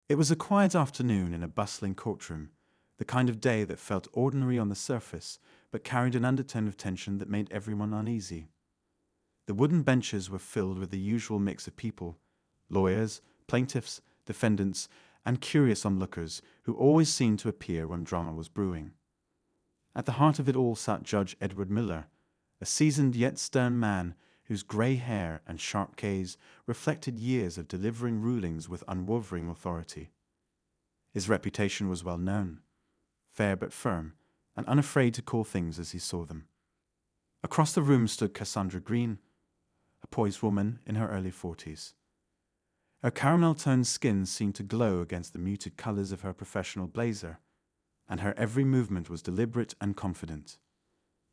It was a quiet afternoon in a bustling courtroom, the kind of day that felt ordinary on the surface but carried an undertone of tension that made everyone uneasy. The wooden benches were filled with the usual mix of people: lawyers, plaintiffs, defendants, and curious onlookers who always seemed to appear when drama was brewing. At the heart of it all sat Judge Edward Miller, a seasoned yet stern man whose grey hair and sharp gaze reflected years of delivering rulings with unwavering authority. His reputation was well known: fair but firm, and unafraid to call things as he saw them. Across the room stood Cassandra Green, a poised woman in her early 40s. Her caramel-toned skin seemed to glow against the muted colours of her professional blazer, and her every movement was deliberate and confident.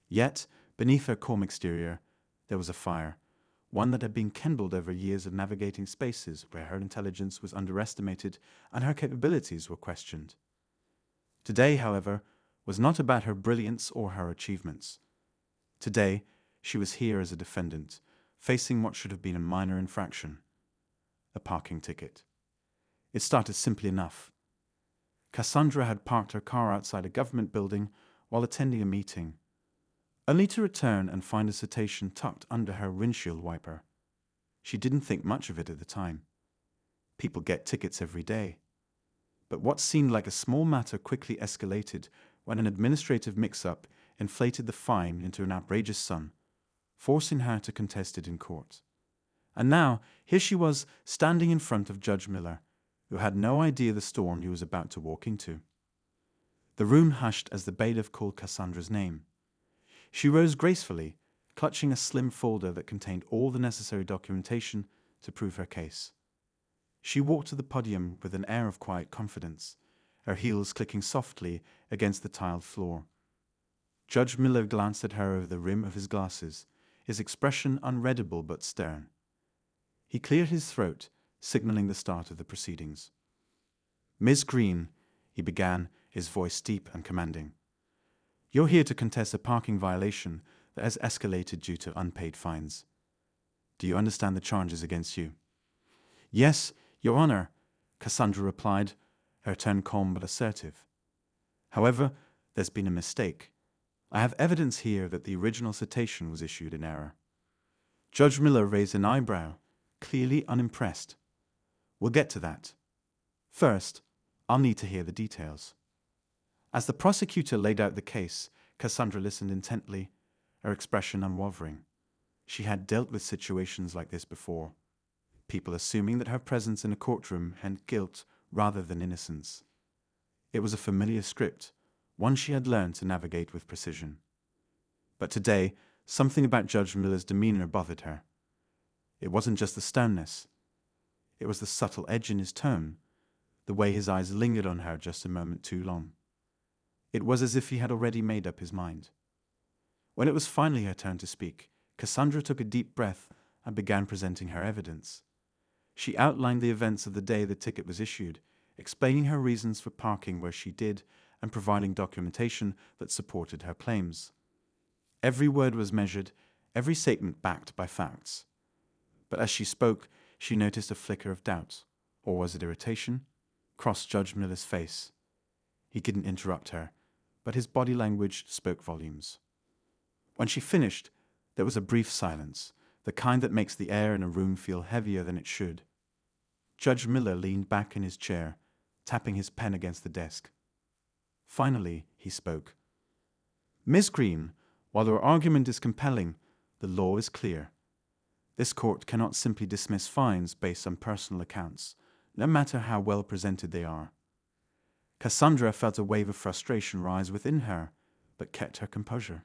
Yet, beneath her calm exterior, there was a fire, one that had been kindled over years of navigating spaces where her intelligence was underestimated and her capabilities were questioned. Today, however, was not about her brilliance or her achievements. Today, she was here as a defendant, facing what should have been a minor infraction: a parking ticket. It started simply enough. Cassandra had parked her car outside a government building while attending a meeting, only to return and find a citation tucked under her windshield wiper. She didn't think much of it at the time. People get tickets every day. But what seemed like a small matter quickly escalated when an administrative mix-up inflated the fine into an outrageous sum, forcing her to contest it in court. And now, here she was, standing in front of Judge Miller, who had no idea the storm he was about to walk into. The room hushed as the bailiff called Cassandra's name. She rose gracefully, clutching a slim folder that contained all the necessary documentation to prove her case. She walked to the podium with an air of quiet confidence, her heels clicking softly against the tiled floor. Judge Miller glanced at her over the rim of his glasses, his expression unreadable but stern. He cleared his throat, signaling the start of the proceedings. "Miss Green," he began, his voice deep and commanding, "you're here to contest a parking violation that has escalated due to unpaid fines. Do you understand the charges against you?" "Yes, Your Honor," Cassandra replied, her tone calm but assertive. "However, there's been a mistake. I have evidence here that the original citation was issued in error." Judge Miller raised an eyebrow, clearly unimpressed. "We'll get to that. First, I'll need to hear the details." As the prosecutor laid out the case, Cassandra listened intently, her expression unwavering. She had dealt with situations like this before, people assuming that her presence in a courtroom meant guilt rather than innocence. It was a familiar script, one she had learned to navigate with precision. But today, something about Judge Miller's demeanor bothered her. It wasn't just the sternness. It was the subtle edge in his tone, the way his eyes lingered on her just a moment too long. It was as if he had already made up his mind. When it was finally her turn to speak, Cassandra took a deep breath and began presenting her evidence. She outlined the events of the day the ticket was issued, explaining her reasons for parking where she did and providing documentation that supported her claims. Every word was measured, every statement backed by facts. But as she spoke, she noticed a flicker of doubt, or was it irritation, cross Judge Miller's face. He didn't interrupt her, but his body language spoke volumes. When she finished, there was a brief silence, the kind that makes the air in a room feel heavier than it should. Judge Miller leaned back in his chair, tapping his pen against the desk. Finally, he spoke. "Miss Green, while your argument is compelling, the law is clear. This court cannot simply dismiss fines based on personal accounts, no matter how well presented they are." Cassandra felt a wave of frustration rise within her, but kept her composure.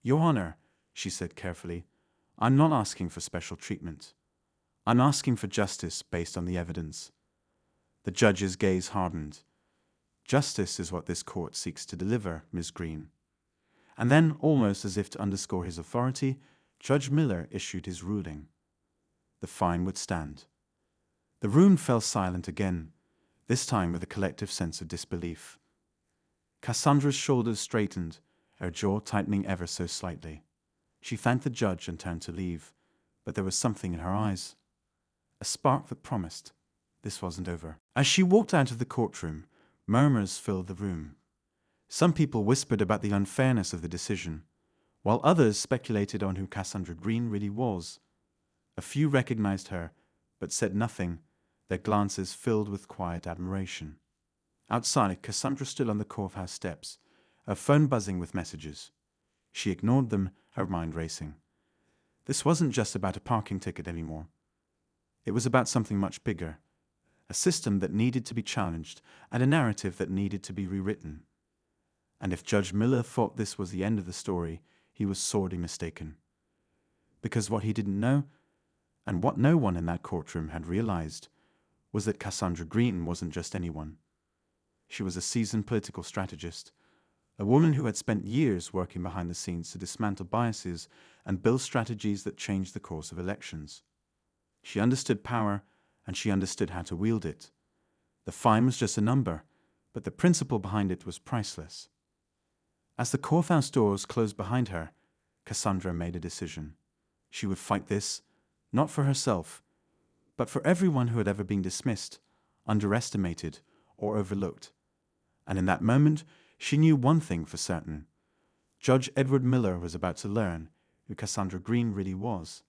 "Your Honor," she said carefully, "I'm not asking for special treatment. I'm asking for justice based on the evidence." The judge's gaze hardened. "Justice is what this court seeks to deliver, Ms. Green." And then, almost as if to underscore his authority, Judge Miller issued his ruling. The fine would stand. The room fell silent again, this time with a collective sense of disbelief. Cassandra's shoulders straightened, her jaw tightening ever so slightly. She thanked the judge and turned to leave, but there was something in her eyes, a spark that promised, This wasn't over. As she walked out of the courtroom, murmurs filled the room. Some people whispered about the unfairness of the decision, while others speculated on who Cassandra Green really was. A few recognized her, but said nothing, their glances filled with quiet admiration. Outside, Cassandra stood on the courthouse steps, her phone buzzing with messages. She ignored them, her mind racing. This wasn't just about a parking ticket anymore. It was about something much bigger, a system that needed to be challenged and a narrative that needed to be rewritten. And if Judge Miller thought this was the end of the story, he was sorely mistaken. Because what he didn't know, and what no one in that courtroom had realized, was that Cassandra Green wasn't just anyone. She was a seasoned political strategist, a woman who had spent years working behind the scenes to dismantle biases and build strategies that changed the course of elections. She understood power, and she understood how to wield it. The fine was just a number, but the principle behind it was priceless. As the courthouse doors closed behind her, Cassandra made a decision. She would fight this, not for herself, but for everyone who had ever been dismissed, underestimated, or overlooked. And in that moment, she knew one thing for certain. Judge Edward Miller was about to learn who Cassandra Green really was.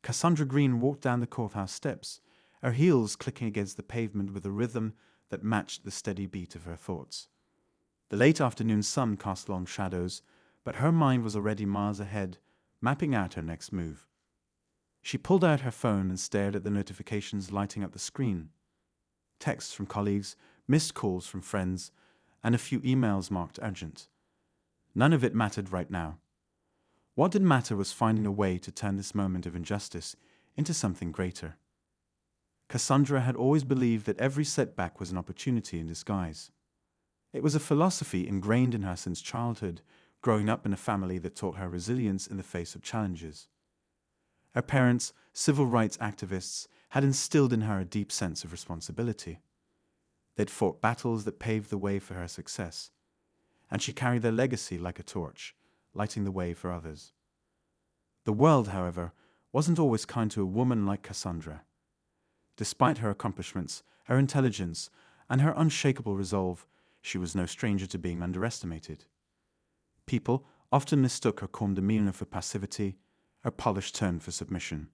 Cassandra Green walked down the courthouse steps, her heels clicking against the pavement with a rhythm that matched the steady beat of her thoughts. The late afternoon sun cast long shadows, but her mind was already miles ahead, mapping out her next move. She pulled out her phone and stared at the notifications lighting up the screen. Texts from colleagues, missed calls from friends, and a few emails marked urgent. None of it mattered right now. What did matter was finding a way to turn this moment of injustice into something greater. Cassandra had always believed that every setback was an opportunity in disguise. It was a philosophy ingrained in her since childhood, growing up in a family that taught her resilience in the face of challenges. Her parents, civil rights activists, had instilled in her a deep sense of responsibility. They'd fought battles that paved the way for her success, and she carried their legacy like a torch, lighting the way for others. The world, however, wasn't always kind to a woman like Cassandra. Despite her accomplishments, her intelligence, and her unshakable resolve, she was no stranger to being underestimated. People often mistook her calm demeanor for passivity, her polished tone for submission.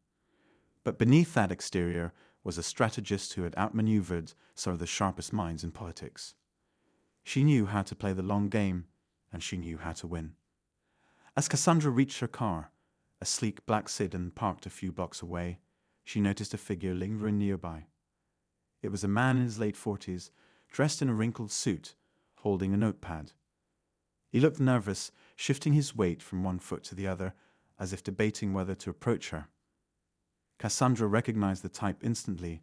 But beneath that exterior was a strategist who had outmaneuvered some of the sharpest minds in politics. She knew how to play the long game, and she knew how to win. As Cassandra reached her car, a sleek black sedan parked a few blocks away, she noticed a figure lingering nearby. It was a man in his late 40s, dressed in a wrinkled suit, holding a notepad. He looked nervous, shifting his weight from one foot to the other, as if debating whether to approach her. Cassandra recognized the type instantly,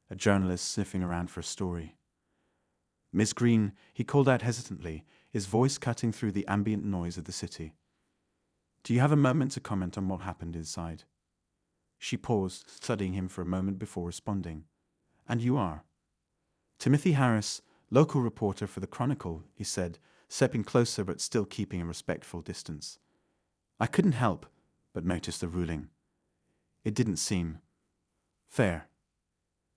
a journalist sniffing around for a story. "Miss Green," he called out hesitantly, his voice cutting through the ambient noise of the city. "Do you have a moment to comment on what happened inside?" She paused, studying him for a moment before responding. "And you are?" "Timothy Harris, local reporter for the Chronicle," he said, stepping closer but still keeping a respectful distance. "I couldn't help but notice the ruling. It didn't seem fair."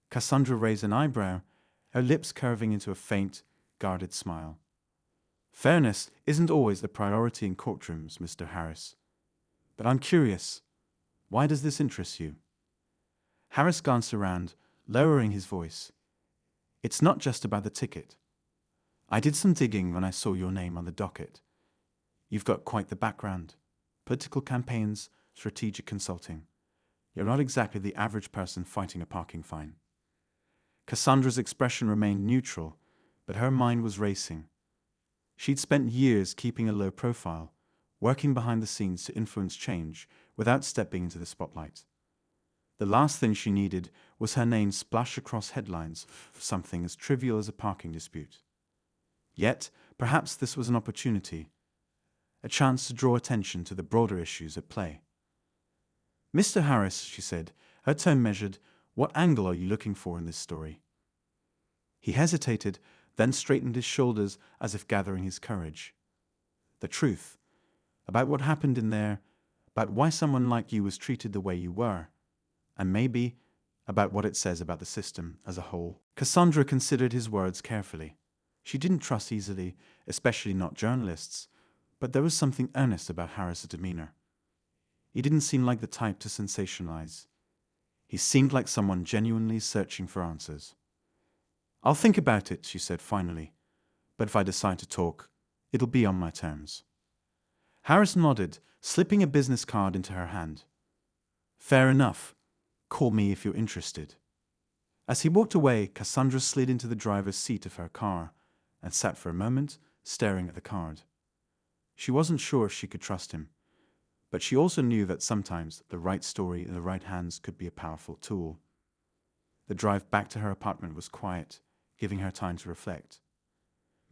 Cassandra raised an eyebrow, her lips curving into a faint, guarded smile. "Fairness isn't always the priority in courtrooms, Mr. Harris. But I'm curious, why does this interest you?" Harris glanced around, lowering his voice. "It's not just about the ticket. I did some digging when I saw your name on the docket. You've got quite the background. Political campaigns, strategic consulting. You're not exactly the average person fighting a parking fine." Cassandra's expression remained neutral, but her mind was racing. She'd spent years keeping a low profile, working behind the scenes to influence change without stepping into the spotlight. The last thing she needed was her name splashed across headlines for something as trivial as a parking dispute. Yet, perhaps this was an opportunity, a chance to draw attention to the broader issues at play. "Mr. Harris," she said, her tone measured, "what angle are you looking for in this story?" He hesitated, then straightened his shoulders as if gathering his courage. "The truth. About what happened in there, about why someone like you was treated the way you were, and maybe about what it says about the system as a whole. Cassandra considered his words carefully. She didn't trust easily, especially not journalists, but there was something earnest about Harris's demeanor. He didn't seem like the type to sensationalize. He seemed like someone genuinely searching for answers. "I'll think about it," she said finally, "but if I decide to talk, it'll be on my terms." Harris nodded, slipping a business card into her hand. "Fair enough. Call me if you're interested." As he walked away, Cassandra slid into the driver's seat of her car and sat for a moment, staring at the card. She wasn't sure if she could trust him, but she also knew that sometimes the right story in the right hands could be a powerful tool. The drive back to her apartment was quiet, giving her time to reflect.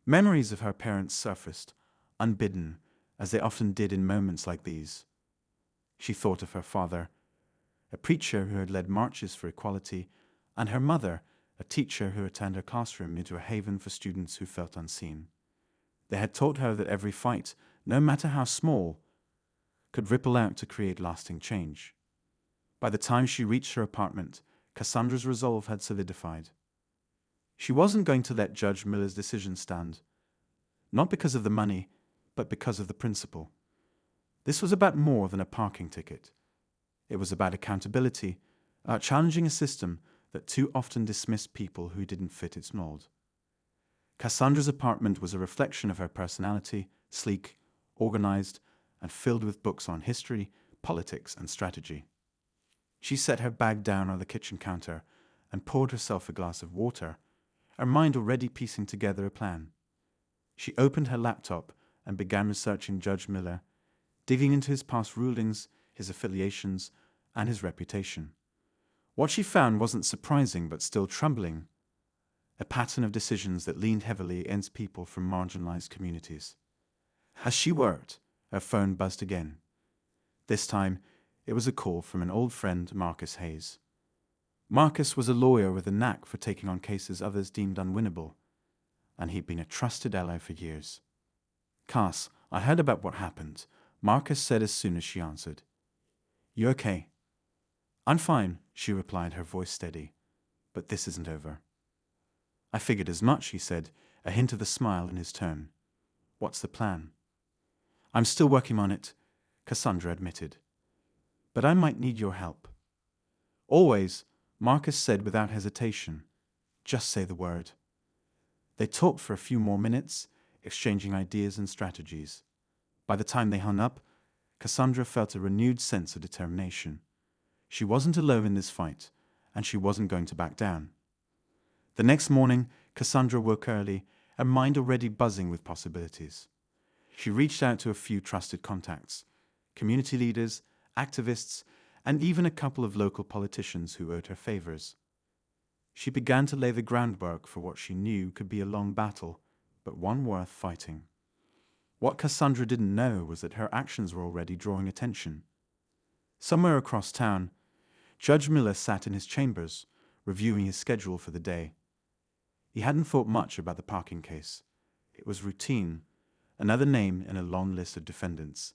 Memories of her parents surfaced, unbidden, as they often did in moments like these. She thought of her father, a preacher who had led marches for equality, and her mother, a teacher who had turned her classroom into a haven for students who felt unseen. They had taught her that every fight, no matter how small, could ripple out to create lasting change. By the time she reached her apartment, Cassandra's resolve had solidified. She wasn't going to let Judge Miller's decision stand, not because of the money, but because of the principle. This was about more than a parking ticket. It was about accountability, challenging a system that too often dismissed people who didn't fit its mold. Cassandra's apartment was a reflection of her personality, sleek, organized, and filled with books on history, politics, and strategy. She set her bag down on the kitchen counter and poured herself a glass of water, her mind already piecing together a plan. She opened her laptop and began researching Judge Miller, digging into his past rulings, his affiliations, and his reputation. What she found wasn't surprising but still troubling, a pattern of decisions that leaned heavily against people from marginalized communities. As she worked, her phone buzzed again. This time, it was a call from an old friend, Marcus Hayes. Marcus was a lawyer with a knack for taking on cases others deemed unwinnable, and he'd been a trusted ally for years. "Cass, I heard about what happened," Marcus said as soon as she answered. "You okay?" "I'm fine," she replied, her voice steady. "But this isn't over." "I figured as much," he said, a hint of a smile in his tone. "What's the plan?" "I'm still working on it," Cassandra admitted. "But I might need your help." "Always," Marcus said without hesitation. "Just say the word." They talked for a few more minutes, exchanging ideas and strategies. By the time they hung up, Cassandra felt a renewed sense of determination. She wasn't alone in this fight, and she wasn't going to back down. The next morning, Cassandra woke early, her mind already buzzing with possibilities. She reached out to a few trusted contacts, community leaders, activists, and even a couple of local politicians who owed her favors. She began to lay the groundwork for what she knew could be a long battle, but one worth fighting. What Cassandra didn't know was that her actions were already drawing attention. Somewhere across town, Judge Miller sat in his chambers, reviewing his schedule for the day. He hadn't thought much about the parking case. It was routine, another name in a long list of defendants.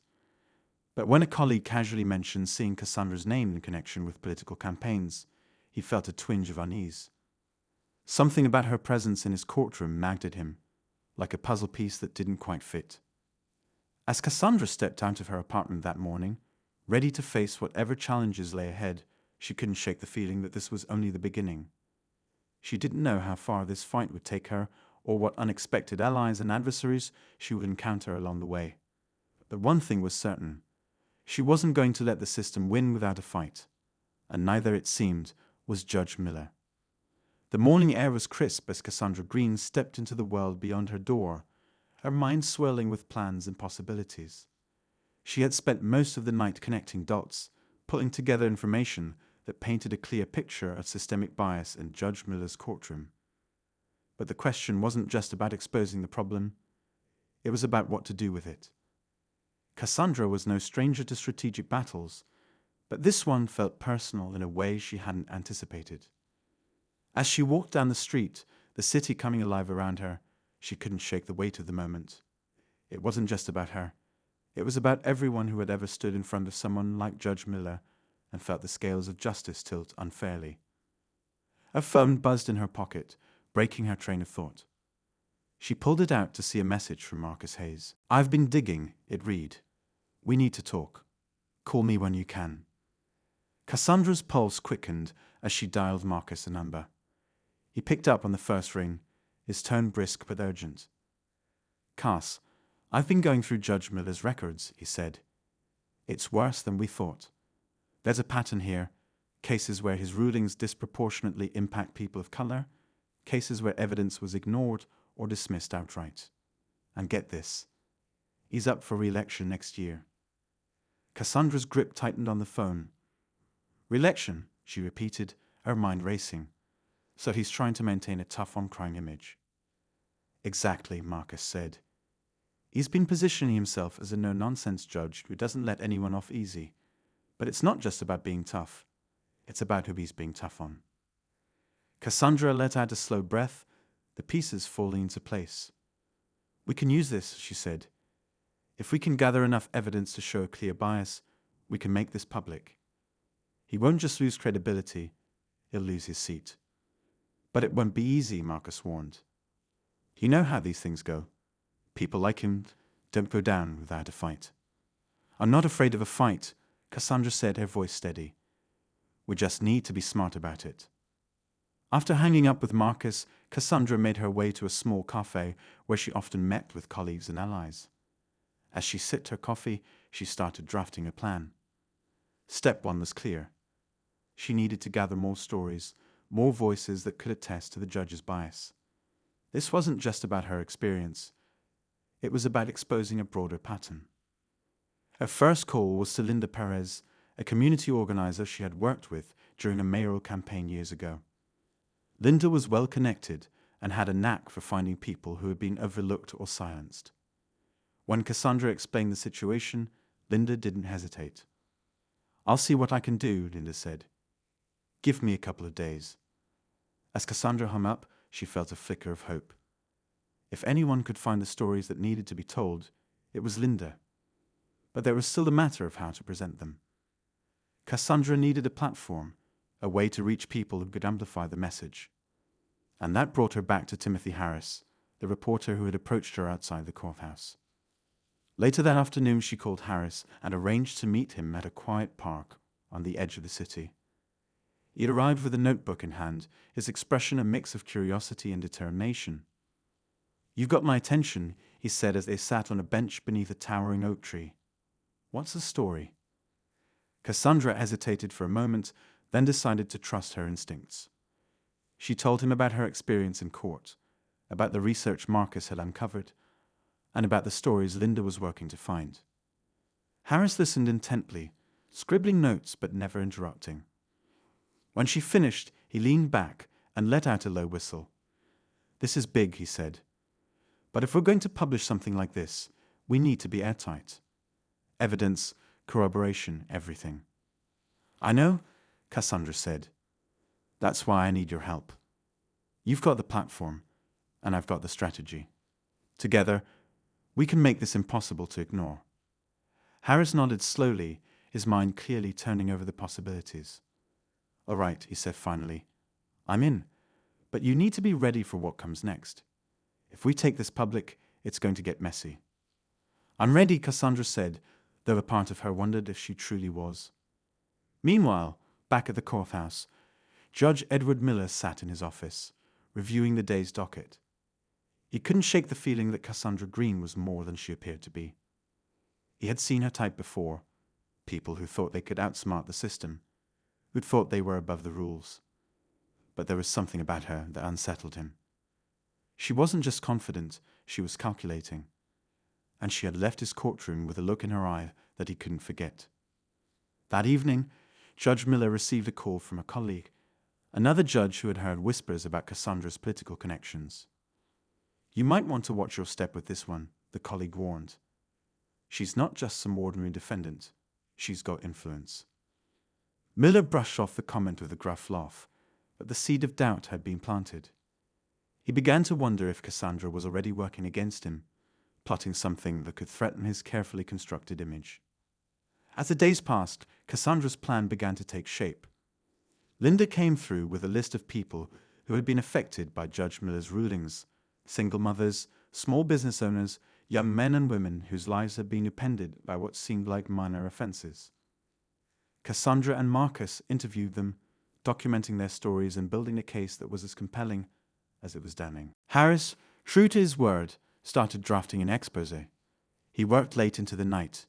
But when a colleague casually mentioned seeing Cassandra's name in connection with political campaigns, he felt a twinge of unease. Something about her presence in his courtroom nagged at him, like a puzzle piece that didn't quite fit. As Cassandra stepped out of her apartment that morning, ready to face whatever challenges lay ahead, she couldn't shake the feeling that this was only the beginning. She didn't know how far this fight would take her or what unexpected allies and adversaries she would encounter along the way. But one thing was certain. She wasn't going to let the system win without a fight, and neither, it seemed, was Judge Miller. The morning air was crisp as Cassandra Green stepped into the world beyond her door, her mind swirling with plans and possibilities. She had spent most of the night connecting dots, putting together information that painted a clear picture of systemic bias in Judge Miller's courtroom. But the question wasn't just about exposing the problem. It was about what to do with it. Cassandra was no stranger to strategic battles, but this one felt personal in a way she hadn't anticipated. As she walked down the street, the city coming alive around her, she couldn't shake the weight of the moment. It wasn't just about her. It was about everyone who had ever stood in front of someone like Judge Miller and felt the scales of justice tilt unfairly. A phone buzzed in her pocket, breaking her train of thought. She pulled it out to see a message from Marcus Hayes. "I've been digging," it read. "We need to talk. Call me when you can." Cassandra's pulse quickened as she dialed Marcus a number. He picked up on the first ring, his tone brisk but urgent. "Cass, I've been going through Judge Miller's records," he said. "It's worse than we thought. There's a pattern here. Cases where his rulings disproportionately impact people of color, cases where evidence was ignored or dismissed outright. And get this, he's up for re-election next year." Cassandra's grip tightened on the phone. "Re-election," she repeated, her mind racing. "So he's trying to maintain a tough-on-crime image." "Exactly," Marcus said. "He's been positioning himself as a no-nonsense judge who doesn't let anyone off easy. But it's not just about being tough. It's about who he's being tough on." Cassandra let out a slow breath, the pieces falling into place. "We can use this," she said. "If we can gather enough evidence to show a clear bias, we can make this public. He won't just lose credibility, he'll lose his seat." "But it won't be easy," Marcus warned. "You know how these things go. People like him don't go down without a fight." "I'm not afraid of a fight," Cassandra said, her voice steady. "We just need to be smart about it." After hanging up with Marcus, Cassandra made her way to a small cafe where she often met with colleagues and allies. As she sipped her coffee, she started drafting a plan. Step one was clear. She needed to gather more stories, more voices that could attest to the judge's bias. This wasn't just about her experience. It was about exposing a broader pattern. Her first call was to Linda Perez, a community organizer she had worked with during a mayoral campaign years ago. Linda was well connected and had a knack for finding people who had been overlooked or silenced. When Cassandra explained the situation, Linda didn't hesitate. "I'll see what I can do," Linda said. "Give me a couple of days." As Cassandra hung up, she felt a flicker of hope. If anyone could find the stories that needed to be told, it was Linda. But there was still a matter of how to present them. Cassandra needed a platform, a way to reach people who could amplify the message. And that brought her back to Timothy Harris, the reporter who had approached her outside the courthouse. Later that afternoon, she called Harris and arranged to meet him at a quiet park on the edge of the city. He had arrived with a notebook in hand, his expression a mix of curiosity and determination. "You've got my attention," he said as they sat on a bench beneath a towering oak tree. "What's the story?" Cassandra hesitated for a moment, then decided to trust her instincts. She told him about her experience in court, about the research Marcus had uncovered, and about the stories Linda was working to find. Harris listened intently, scribbling notes but never interrupting. When she finished, he leaned back and let out a low whistle. "This is big," he said. "But if we're going to publish something like this, we need to be airtight. Evidence, corroboration, everything." "I know," Cassandra said. "That's why I need your help. You've got the platform, and I've got the strategy. Together, we can make this impossible to ignore." Harris nodded slowly, his mind clearly turning over the possibilities. "All right," he said finally. "I'm in, but you need to be ready for what comes next. If we take this public, it's going to get messy." "I'm ready," Cassandra said, though a part of her wondered if she truly was. Meanwhile, back at the courthouse, Judge Edward Miller sat in his office, reviewing the day's docket. He couldn't shake the feeling that Cassandra Green was more than she appeared to be. He had seen her type before, people who thought they could outsmart the system, who thought they were above the rules. But there was something about her that unsettled him. She wasn't just confident, she was calculating. And she had left his courtroom with a look in her eye that he couldn't forget. That evening, Judge Miller received a call from a colleague, another judge who had heard whispers about Cassandra's political connections. "You might want to watch your step with this one," the colleague warned. "She's not just some ordinary defendant. She's got influence." Miller brushed off the comment with a gruff laugh, but the seed of doubt had been planted. He began to wonder if Cassandra was already working against him, plotting something that could threaten his carefully constructed image. As the days passed, Cassandra's plan began to take shape. Linda came through with a list of people who had been affected by Judge Miller's rulings: single mothers, small business owners, young men and women whose lives had been upended by what seemed like minor offenses. Cassandra and Marcus interviewed them, documenting their stories and building a case that was as compelling as it was damning. Harris, true to his word, started drafting an exposé. He worked late into the night,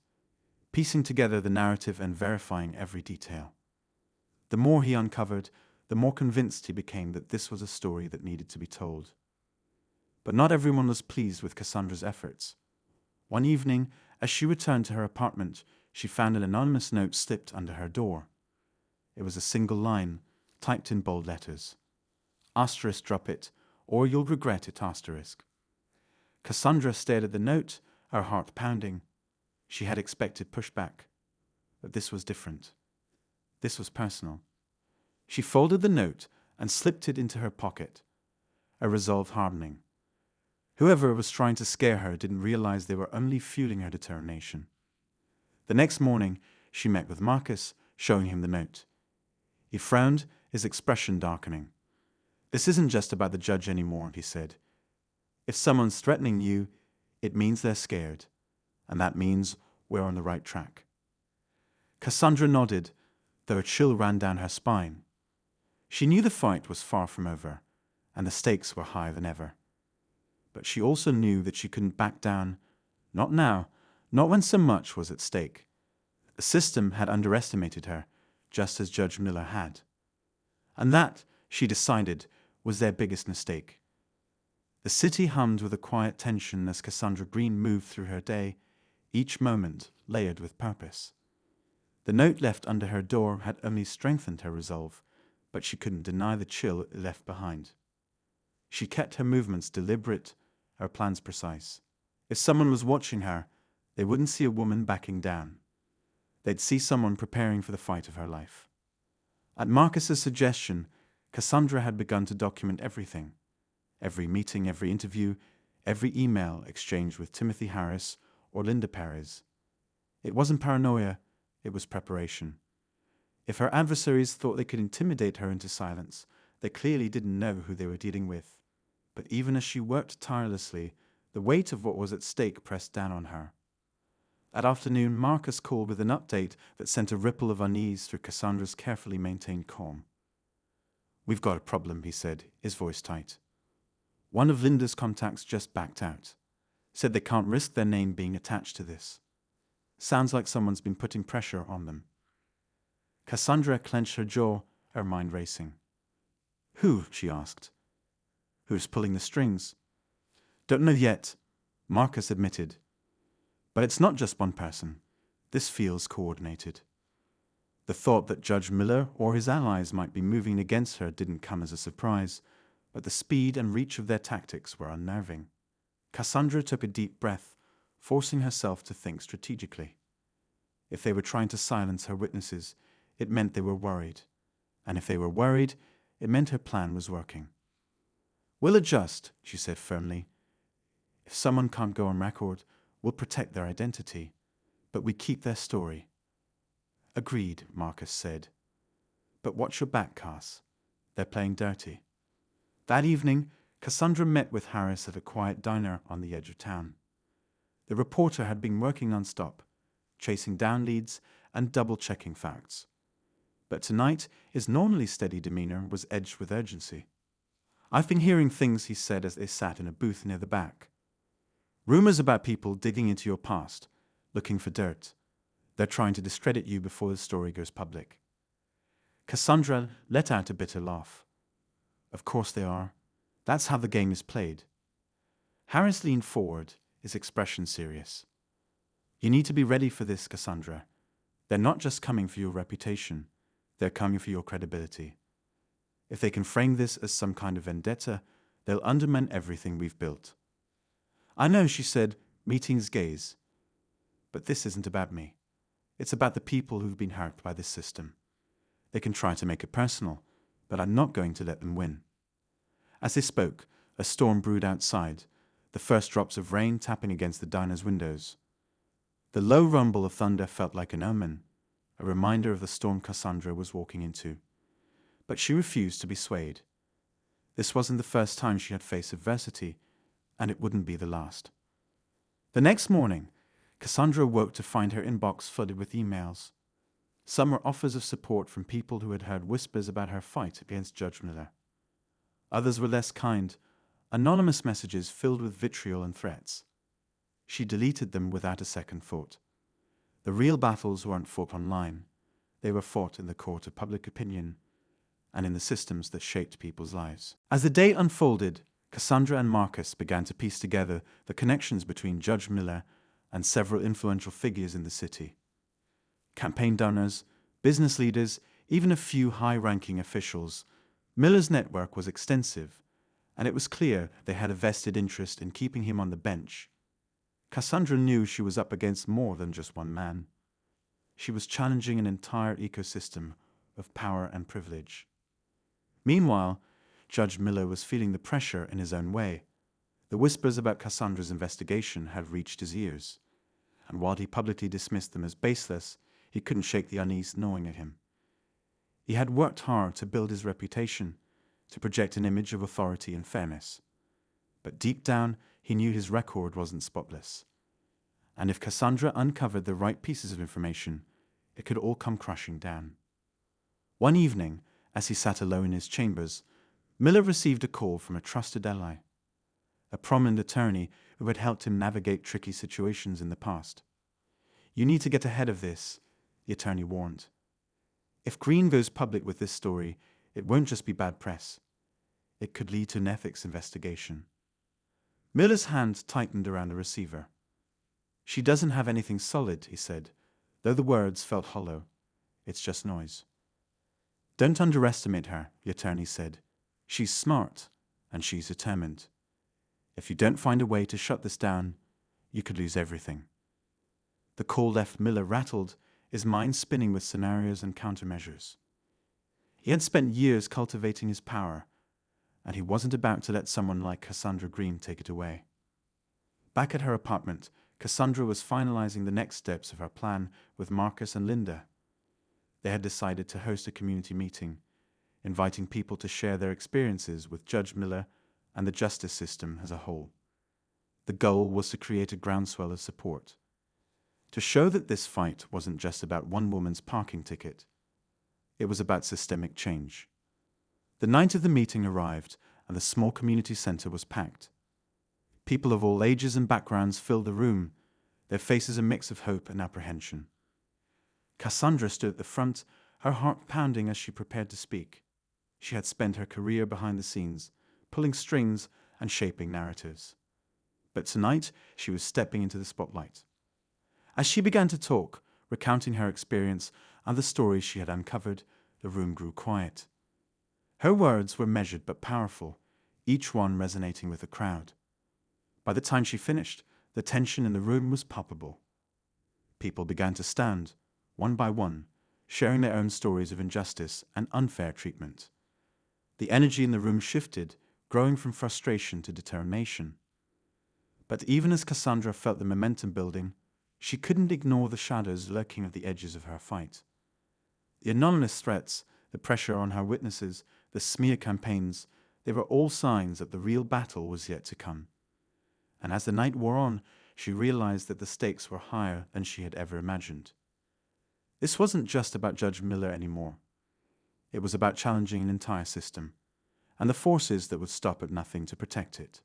piecing together the narrative and verifying every detail. The more he uncovered, the more convinced he became that this was a story that needed to be told. But not everyone was pleased with Cassandra's efforts. One evening, as she returned to her apartment, she found an anonymous note slipped under her door. It was a single line, typed in bold letters. Asterisk drop it, or you'll regret it, asterisk. Cassandra stared at the note, her heart pounding. She had expected pushback, but this was different. This was personal. She folded the note and slipped it into her pocket, a resolve hardening. Whoever was trying to scare her didn't realize they were only fueling her determination. The next morning, she met with Marcus, showing him the note. He frowned, his expression darkening. This isn't just about the judge anymore, he said. If someone's threatening you, it means they're scared, and that means we're on the right track. Cassandra nodded, though a chill ran down her spine. She knew the fight was far from over, and the stakes were higher than ever. But she also knew that she couldn't back down, not now, not when so much was at stake. The system had underestimated her, just as Judge Miller had. And that, she decided, was their biggest mistake. The city hummed with a quiet tension as Cassandra Green moved through her day, each moment layered with purpose. The note left under her door had only strengthened her resolve, but she couldn't deny the chill it left behind. She kept her movements deliberate, her plans precise. If someone was watching her, they wouldn't see a woman backing down. They'd see someone preparing for the fight of her life. At Marcus's suggestion, Cassandra had begun to document everything. Every meeting, every interview, every email exchanged with Timothy Harris or Linda Perez. It wasn't paranoia, it was preparation. If her adversaries thought they could intimidate her into silence, they clearly didn't know who they were dealing with. But even as she worked tirelessly, the weight of what was at stake pressed down on her. That afternoon, Marcus called with an update that sent a ripple of unease through Cassandra's carefully maintained calm. "We've got a problem," he said, his voice tight. "One of Linda's contacts just backed out. Said they can't risk their name being attached to this. Sounds like someone's been putting pressure on them." Cassandra clenched her jaw, her mind racing. "Who?" she asked. "Who's pulling the strings?" "Don't know yet," Marcus admitted. "But it's not just one person. This feels coordinated." The thought that Judge Miller or his allies might be moving against her didn't come as a surprise, but the speed and reach of their tactics were unnerving. Cassandra took a deep breath, forcing herself to think strategically. If they were trying to silence her witnesses, it meant they were worried. And if they were worried, it meant her plan was working. "We'll adjust," she said firmly. "If someone can't go on record, we'll protect their identity, but we keep their story." "Agreed," Marcus said. "But watch your back, Cass. They're playing dirty." That evening, Cassandra met with Harris at a quiet diner on the edge of town. The reporter had been working non-stop, chasing down leads and double-checking facts. But tonight, his normally steady demeanor was edged with urgency. "I've been hearing things," he said as they sat in a booth near the back. "Rumors about people digging into your past, looking for dirt. They're trying to discredit you before the story goes public." Cassandra let out a bitter laugh. "Of course they are. That's how the game is played." Harris leaned forward, his expression serious. "You need to be ready for this, Cassandra. They're not just coming for your reputation. They're coming for your credibility. If they can frame this as some kind of vendetta, they'll undermine everything we've built." "I know," she said, meeting his gaze. "But this isn't about me. It's about the people who've been hurt by this system. They can try to make it personal, but I'm not going to let them win." As they spoke, a storm brewed outside, the first drops of rain tapping against the diner's windows. The low rumble of thunder felt like an omen, a reminder of the storm Cassandra was walking into. But she refused to be swayed. This wasn't the first time she had faced adversity, and it wouldn't be the last. The next morning, Cassandra woke to find her inbox flooded with emails. Some were offers of support from people who had heard whispers about her fight against Judge Miller. Others were less kind, anonymous messages filled with vitriol and threats. She deleted them without a second thought. The real battles weren't fought online. They were fought in the court of public opinion and in the systems that shaped people's lives. As the day unfolded, Cassandra and Marcus began to piece together the connections between Judge Miller and several influential figures in the city. Campaign donors, business leaders, even a few high-ranking officials. Miller's network was extensive, and it was clear they had a vested interest in keeping him on the bench. Cassandra knew she was up against more than just one man. She was challenging an entire ecosystem of power and privilege. Meanwhile, Judge Miller was feeling the pressure in his own way. The whispers about Cassandra's investigation had reached his ears, and while he publicly dismissed them as baseless, he couldn't shake the unease gnawing at him. He had worked hard to build his reputation, to project an image of authority and fairness. But deep down, he knew his record wasn't spotless. And if Cassandra uncovered the right pieces of information, it could all come crashing down. One evening, as he sat alone in his chambers, Miller received a call from a trusted ally, a prominent attorney who had helped him navigate tricky situations in the past. "You need to get ahead of this," the attorney warned. "If Green goes public with this story, it won't just be bad press. It could lead to an ethics investigation." Miller's hand tightened around the receiver. "She doesn't have anything solid," he said, though the words felt hollow. "It's just noise." "Don't underestimate her," the attorney said. "She's smart, and she's determined. If you don't find a way to shut this down, you could lose everything." The call left Miller rattled, his mind spinning with scenarios and countermeasures. He had spent years cultivating his power, and he wasn't about to let someone like Cassandra Green take it away. Back at her apartment, Cassandra was finalizing the next steps of her plan with Marcus and Linda. They had decided to host a community meeting, inviting people to share their experiences with Judge Miller and the justice system as a whole. The goal was to create a groundswell of support, to show that this fight wasn't just about one woman's parking ticket. It was about systemic change. The night of the meeting arrived, and the small community center was packed. People of all ages and backgrounds filled the room, their faces a mix of hope and apprehension. Cassandra stood at the front, her heart pounding as she prepared to speak. She had spent her career behind the scenes, pulling strings and shaping narratives. But tonight, she was stepping into the spotlight. As she began to talk, recounting her experience and the stories she had uncovered, the room grew quiet. Her words were measured but powerful, each one resonating with the crowd. By the time she finished, the tension in the room was palpable. People began to stand, one by one, sharing their own stories of injustice and unfair treatment. The energy in the room shifted, growing from frustration to determination. But even as Cassandra felt the momentum building, she couldn't ignore the shadows lurking at the edges of her fight. The anonymous threats, the pressure on her witnesses, the smear campaigns, they were all signs that the real battle was yet to come. And as the night wore on, she realized that the stakes were higher than she had ever imagined. This wasn't just about Judge Miller anymore. It was about challenging an entire system, and the forces that would stop at nothing to protect it.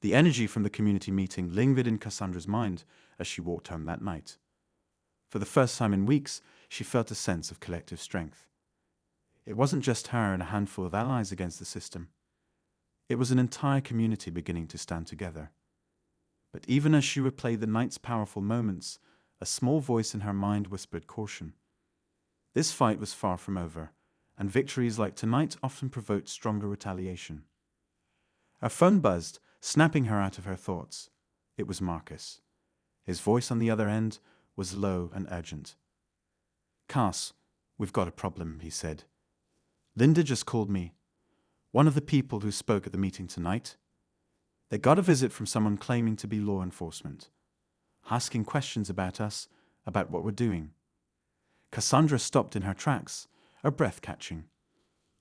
The energy from the community meeting lingered in Cassandra's mind as she walked home that night. For the first time in weeks, she felt a sense of collective strength. It wasn't just her and a handful of allies against the system. It was an entire community beginning to stand together. But even as she replayed the night's powerful moments, a small voice in her mind whispered caution. This fight was far from over, and victories like tonight often provoked stronger retaliation. Her phone buzzed, snapping her out of her thoughts. It was Marcus. His voice on the other end was low and urgent. "Cass, we've got a problem," he said. "Linda just called me. One of the people who spoke at the meeting tonight. They got a visit from someone claiming to be law enforcement, asking questions about us, about what we're doing." Cassandra stopped in her tracks, her breath catching.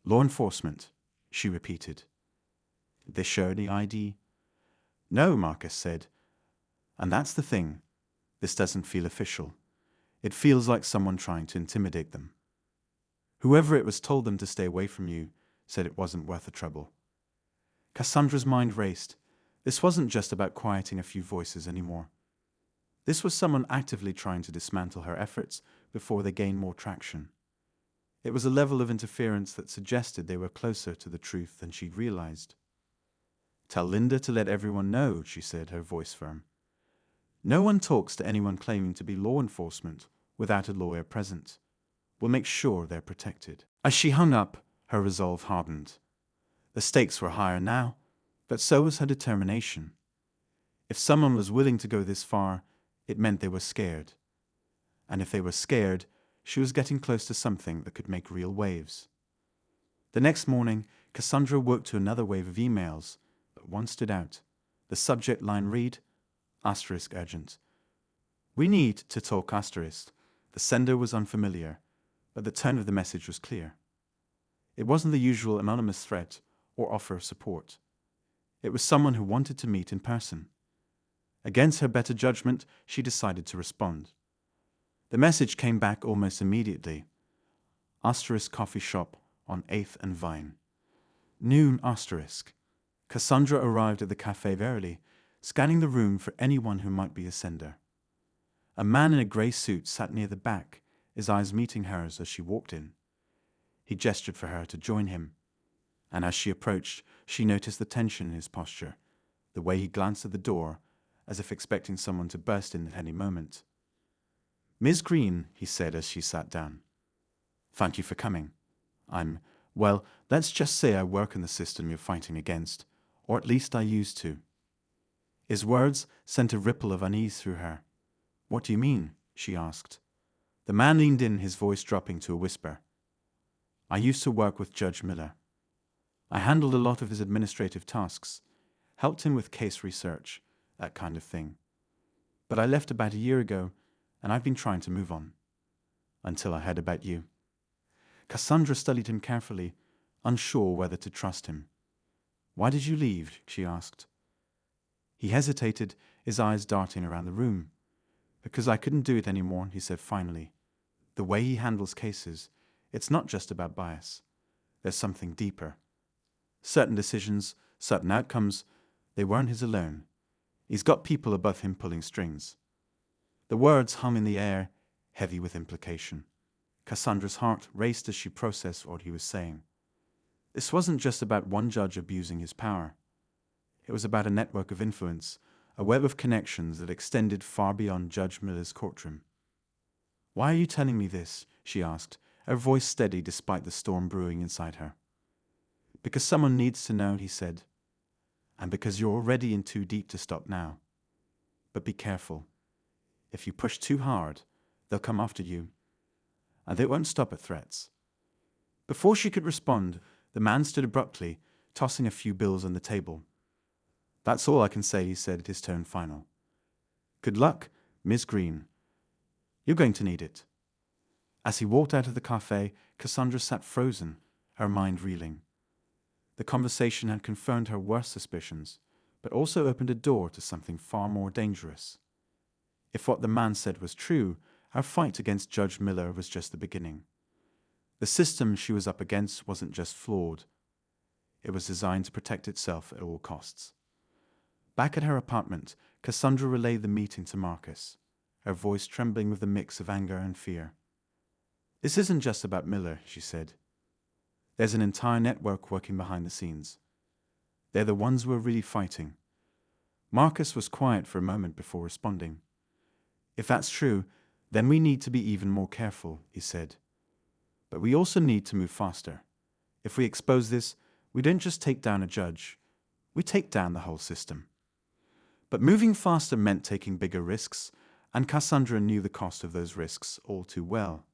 Law enforcement, she repeated. Did they show any ID? No, Marcus said. And that's the thing. This doesn't feel official. It feels like someone trying to intimidate them. Whoever it was told them to stay away from you, said it wasn't worth the trouble. Cassandra's mind raced. This wasn't just about quieting a few voices anymore. This was someone actively trying to dismantle her efforts before they gained more traction. It was a level of interference that suggested they were closer to the truth than she'd realized. Tell Linda to let everyone know, she said, her voice firm. No one talks to anyone claiming to be law enforcement without a lawyer present. We'll make sure they're protected. As she hung up, her resolve hardened. The stakes were higher now, but so was her determination. If someone was willing to go this far, it meant they were scared. And if they were scared, she was getting close to something that could make real waves. The next morning, Cassandra woke to another wave of emails, but one stood out. The subject line read, *urgent. We need to talk *. The sender was unfamiliar, but the tone of the message was clear. It wasn't the usual anonymous threat or offer of support. It was someone who wanted to meet in person. Against her better judgment, she decided to respond. The message came back almost immediately. * coffee shop on 8th and Vine. Noon *. Cassandra arrived at the cafe early, scanning the room for anyone who might be a sender. A man in a grey suit sat near the back, his eyes meeting hers as she walked in. He gestured for her to join him, and as she approached, she noticed the tension in his posture, the way he glanced at the door, as if expecting someone to burst in at any moment. Ms. Green, he said as she sat down. Thank you for coming. Well, let's just say I work in the system you're fighting against, or at least I used to. His words sent a ripple of unease through her. What do you mean? She asked. The man leaned in, his voice dropping to a whisper. I used to work with Judge Miller. I handled a lot of his administrative tasks, helped him with case research, that kind of thing. But I left about a year ago, and I've been trying to move on. Until I heard about you. Cassandra studied him carefully, unsure whether to trust him. Why did you leave? She asked. He hesitated, his eyes darting around the room. Because I couldn't do it anymore, he said finally. The way he handles cases, it's not just about bias. There's something deeper. Certain decisions, certain outcomes, they weren't his alone. He's got people above him pulling strings. The words hum in the air, heavy with implication. Cassandra's heart raced as she processed what he was saying. This wasn't just about one judge abusing his power. It was about a network of influence, a web of connections that extended far beyond Judge Miller's courtroom. Why are you telling me this? She asked, her voice steady despite the storm brewing inside her. Because someone needs to know, he said. And because you're already in too deep to stop now. But be careful. If you push too hard, they'll come after you. And they won't stop at threats. Before she could respond, the man stood abruptly, tossing a few bills on the table. That's all I can say, he said, his tone final. Good luck, Miss Green. You're going to need it. As he walked out of the cafe, Cassandra sat frozen, her mind reeling. The conversation had confirmed her worst suspicions, but also opened a door to something far more dangerous. If what the man said was true, our fight against Judge Miller was just the beginning. The system she was up against wasn't just flawed. It was designed to protect itself at all costs. Back at her apartment, Cassandra relayed the meeting to Marcus, her voice trembling with a mix of anger and fear. This isn't just about Miller, she said. There's an entire network working behind the scenes. They're the ones we're really fighting. Marcus was quiet for a moment before responding. If that's true, then we need to be even more careful, he said. But we also need to move faster. If we expose this, we don't just take down a judge, we take down the whole system. But moving faster meant taking bigger risks, and Cassandra knew the cost of those risks all too well.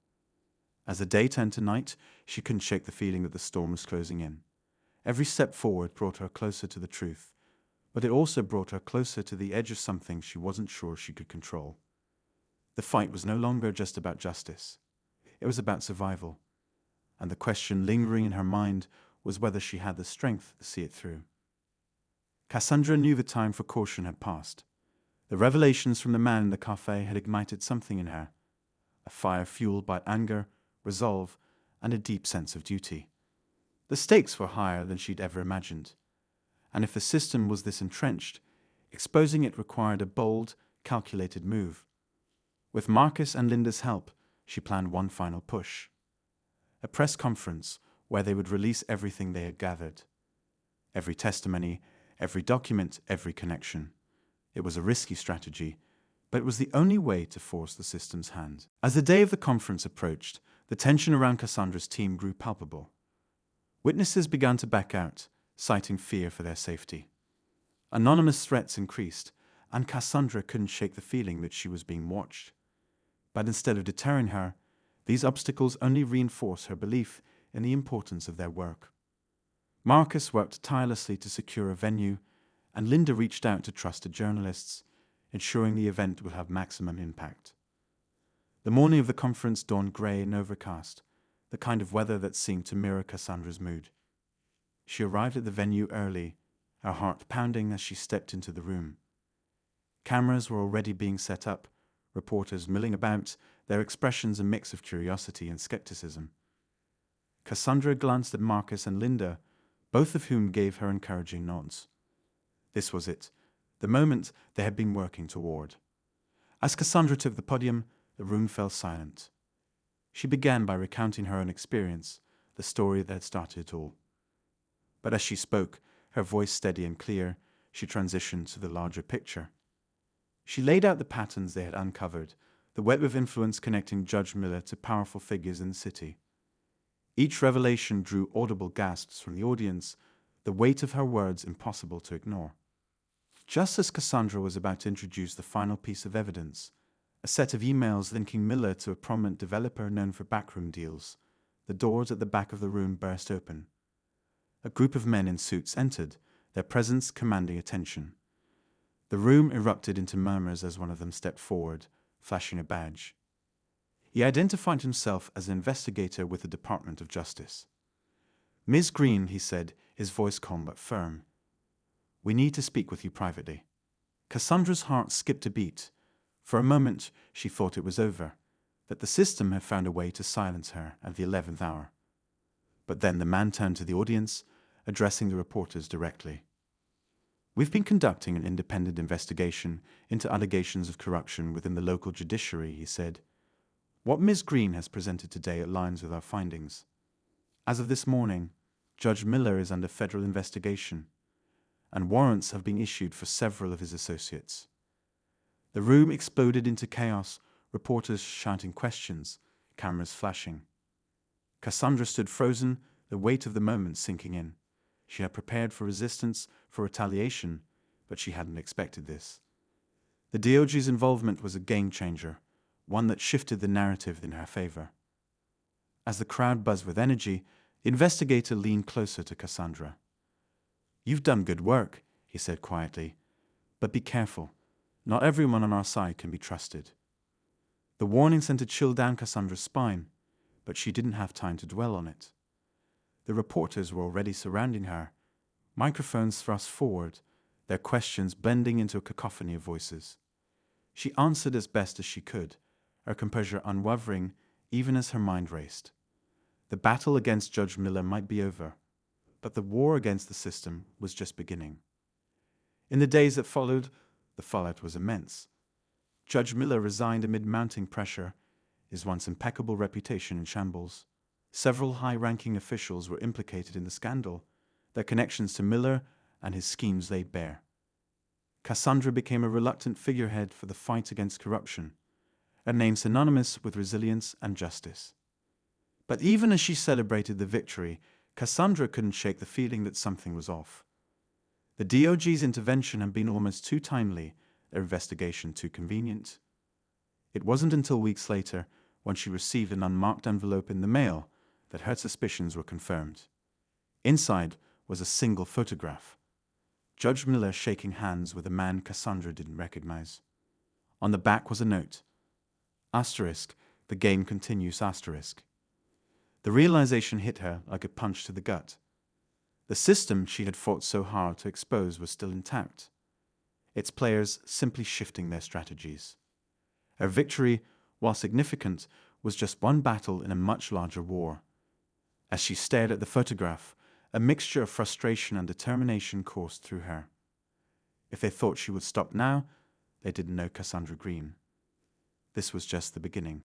As the day turned to night, she couldn't shake the feeling that the storm was closing in. Every step forward brought her closer to the truth, but it also brought her closer to the edge of something she wasn't sure she could control. The fight was no longer just about justice. It was about survival. and the question lingering in her mind was whether she had the strength to see it through. Cassandra knew the time for caution had passed. The revelations from the man in the cafe had ignited something in her, a fire fueled by anger, resolve, and a deep sense of duty. The stakes were higher than she'd ever imagined, and if the system was this entrenched, exposing it required a bold, calculated move. With Marcus and Linda's help, she planned one final push. A press conference where they would release everything they had gathered. Every testimony, every document, every connection. It was a risky strategy, but it was the only way to force the system's hand. As the day of the conference approached, the tension around Cassandra's team grew palpable. Witnesses began to back out, citing fear for their safety. Anonymous threats increased, and Cassandra couldn't shake the feeling that she was being watched. But instead of deterring her, these obstacles only reinforced her belief in the importance of their work. Marcus worked tirelessly to secure a venue, and Linda reached out to trusted journalists, ensuring the event would have maximum impact. The morning of the conference dawned grey and overcast, the kind of weather that seemed to mirror Cassandra's mood. She arrived at the venue early, her heart pounding as she stepped into the room. Cameras were already being set up, reporters milling about, their expressions a mix of curiosity and skepticism. Cassandra glanced at Marcus and Linda, both of whom gave her encouraging nods. This was it, the moment they had been working toward. As Cassandra took the podium, the room fell silent. She began by recounting her own experience, the story that had started it all. But as she spoke, her voice steady and clear, she transitioned to the larger picture. She laid out the patterns they had uncovered, the web of influence connecting Judge Miller to powerful figures in the city. Each revelation drew audible gasps from the audience, the weight of her words impossible to ignore. Just as Cassandra was about to introduce the final piece of evidence, a set of emails linking Miller to a prominent developer known for backroom deals, the doors at the back of the room burst open. A group of men in suits entered, their presence commanding attention. The room erupted into murmurs as one of them stepped forward, flashing a badge. He identified himself as an investigator with the Department of Justice. "Ms. Green," he said, his voice calm but firm. "We need to speak with you privately." Cassandra's heart skipped a beat. For a moment, she thought it was over, that the system had found a way to silence her at the 11th hour. But then the man turned to the audience, addressing the reporters directly. "We've been conducting an independent investigation into allegations of corruption within the local judiciary," he said. "What Ms. Green has presented today aligns with our findings. As of this morning, Judge Miller is under federal investigation, and warrants have been issued for several of his associates." The room exploded into chaos, reporters shouting questions, cameras flashing. Cassandra stood frozen, the weight of the moment sinking in. She had prepared for resistance, for retaliation, but she hadn't expected this. The DOG's involvement was a game-changer, one that shifted the narrative in her favor. As the crowd buzzed with energy, the investigator leaned closer to Cassandra. "You've done good work," he said quietly, "but be careful. Not everyone on our side can be trusted." The warning sent a chill down Cassandra's spine, but she didn't have time to dwell on it. The reporters were already surrounding her, microphones thrust forward, their questions blending into a cacophony of voices. She answered as best as she could, her composure unwavering even as her mind raced. The battle against Judge Miller might be over, but the war against the system was just beginning. In the days that followed, the fallout was immense. Judge Miller resigned amid mounting pressure, his once impeccable reputation in shambles. Several high-ranking officials were implicated in the scandal, their connections to Miller and his schemes laid bare. Cassandra became a reluctant figurehead for the fight against corruption, a name synonymous with resilience and justice. But even as she celebrated the victory, Cassandra couldn't shake the feeling that something was off. The DOG's intervention had been almost too timely, their investigation too convenient. It wasn't until weeks later, when she received an unmarked envelope in the mail, that her suspicions were confirmed. Inside was a single photograph. Judge Miller shaking hands with a man Cassandra didn't recognize. On the back was a note. Asterisk, the game continues, asterisk. The realization hit her like a punch to the gut. The system she had fought so hard to expose was still intact, its players simply shifting their strategies. Her victory, while significant, was just one battle in a much larger war. As she stared at the photograph, a mixture of frustration and determination coursed through her. If they thought she would stop now, they didn't know Cassandra Green. This was just the beginning.